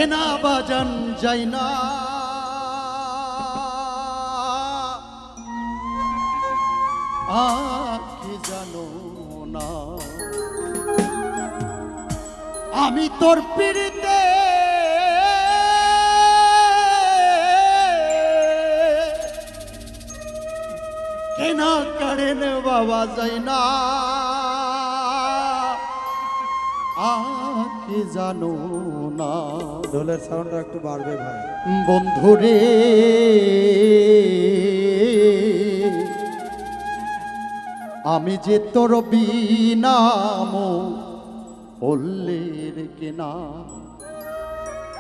কেনা বাজান যাই না কি জানো না আমি তোর পিড়িতে কেনা করেন বাবা যাই না কি জানো না। ঢোলের সাউন্ডটা একটু বাড়বে ভাই। বন্ধুরে আমি যে তোর বিনাম বললের কেনা,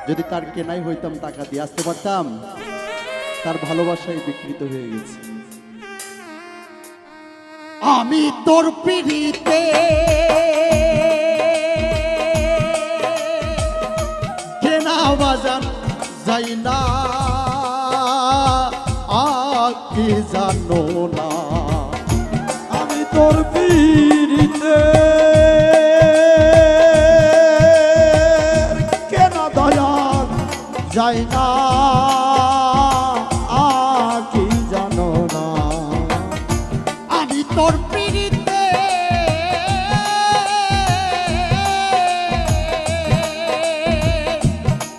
যদি তার কেনাই হইতাম টাকা দিয়ে আসতে পারতাম, তার ভালোবাসায় বিকৃত হয়ে গেছে। আমি তোর পিড়িতে কেনা বাজান যাই না কি জানো না আমি তোর পিড়িতে কেন দয়াল যাই না কি জানো না আমি তোর পিড়িতে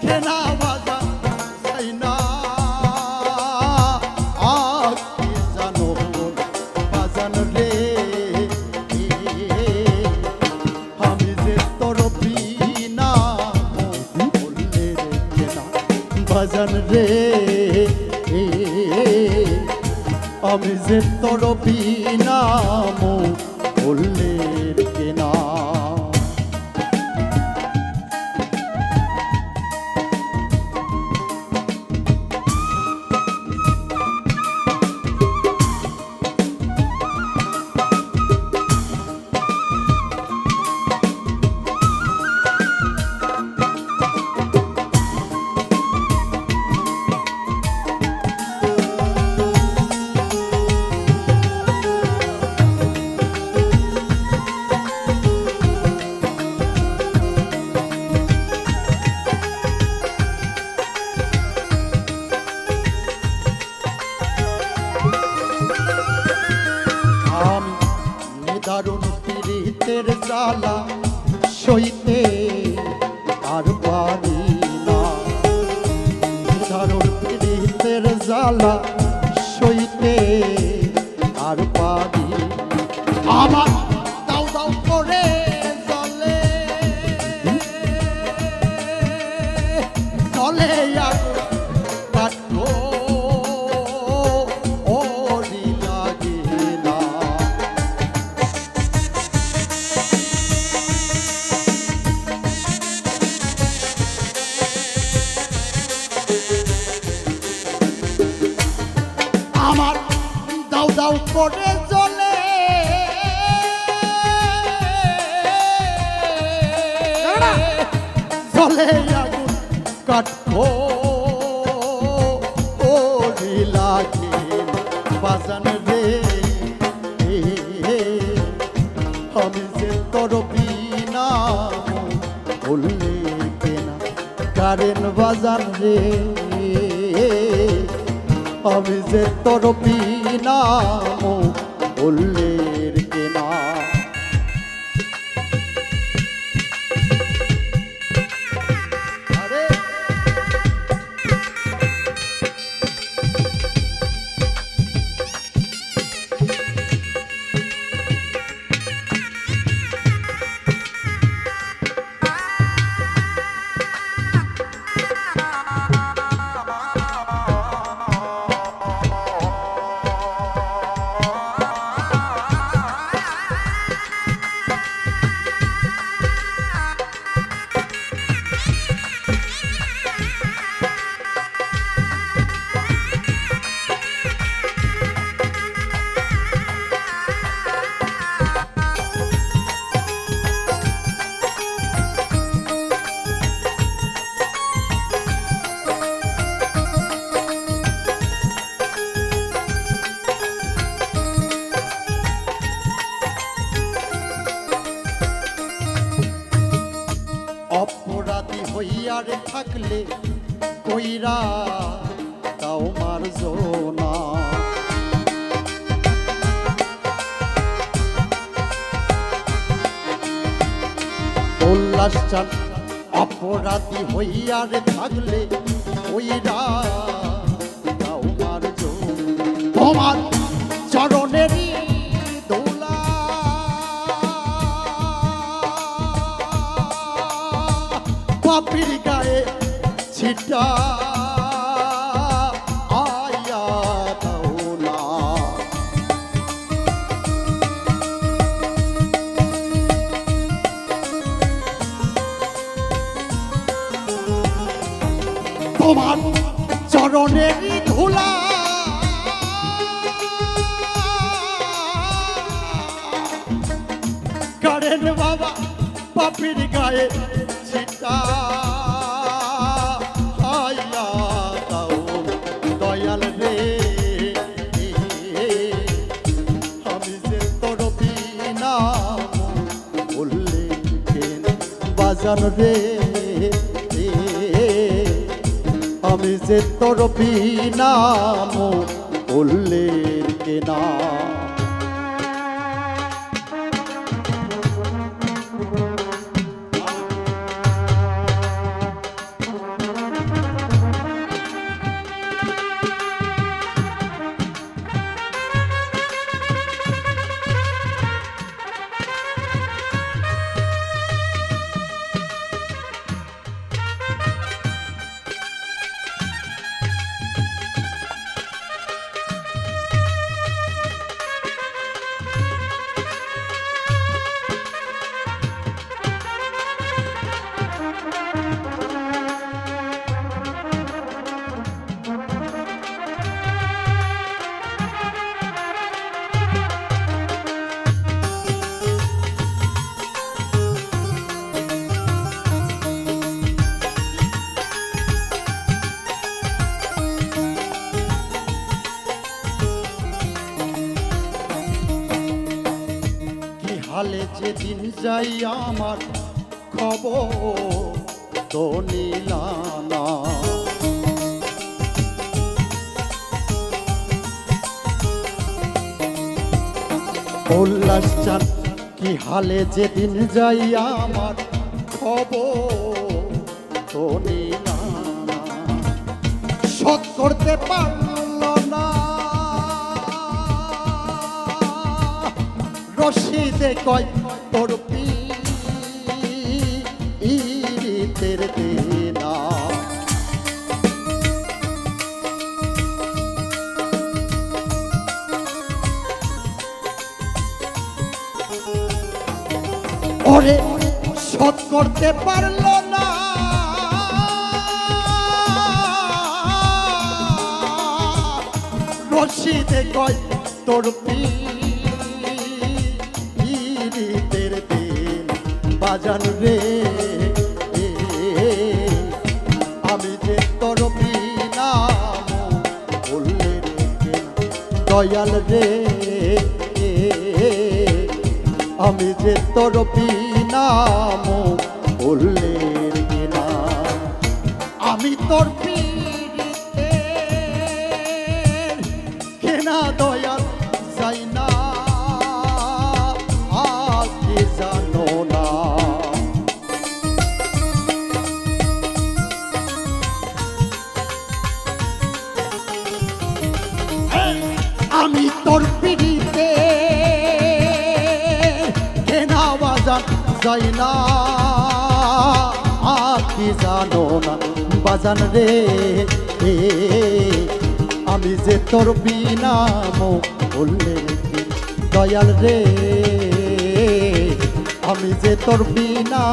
কেনা বাজান যাই না কি জানো বাজান রে আমি যে তোর বিনা বললে রে কেনা বাজান রে আমি যে তোর বিনাম বললের কেনা। দারুণ পীড়িতের জ্বালা সইতে আর পারি না, দারুণ পীড়িতের জ্বালা সইতে আর পারি আমার দাও দাও করে জলে জলে আগুন কাটবো আমার দাও দাও করে জ্বলে জ্বলে আগুন কাটবো লাগে বাজান রে আমি যে তোর বিনা বললে কেনা কারেন বাজান রে আমি যে তোর বিনাম বললের কেনা। হইয়ারে থাকলে কইরা তাও মারজো না। উল্লাস চান অপরাধী হইয়ারে থাকলে কইরা তাও মারজো। তোমার চরণেরই দোলা পাপির গায়ে ছিটা আয়া দাও না। তোমার চরণেরই ধুলা করেন বাবা পাপির গায়ে ছিটা আয়া দাও দয়াল রে। আমি যে তোর বিনা বললে কেন বাজান রে। আমি যে তোর বিনা বললে কেনা। হালে যেদিন যাই আমার খবর তো নিলানা। উল্লাস চান কি হালে যেদিন যাই আমার খবর তো নিলানা। শোধ করতে পারল না রশিদে কয় তোর পীড়িতের দেনা। ওরে শোধ করতে পারল না রশিদে কয় তোর পীড়িতের দিন বাজান রে। আমি যে তোর বিনা বললে রে দয়াল রে। আমি যে তোর বিনা বললে কিনা। আমি তোর পীড়িতে কেনা দয়াল যাই না আগে জানো না। আমি তোর পীড়িতে কেনা বাজান যাই না আগে জানো না বাজান রে। আমি যে তোর বিনা বললে দয়াল রে। আমি যে তোর বিনা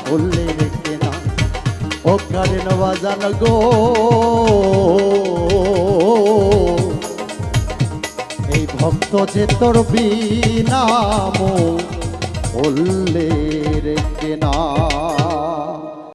বললে কেনা। ও কারেন বাজান গো এই ভক্ত যে তোর বিনা বললে কেনা।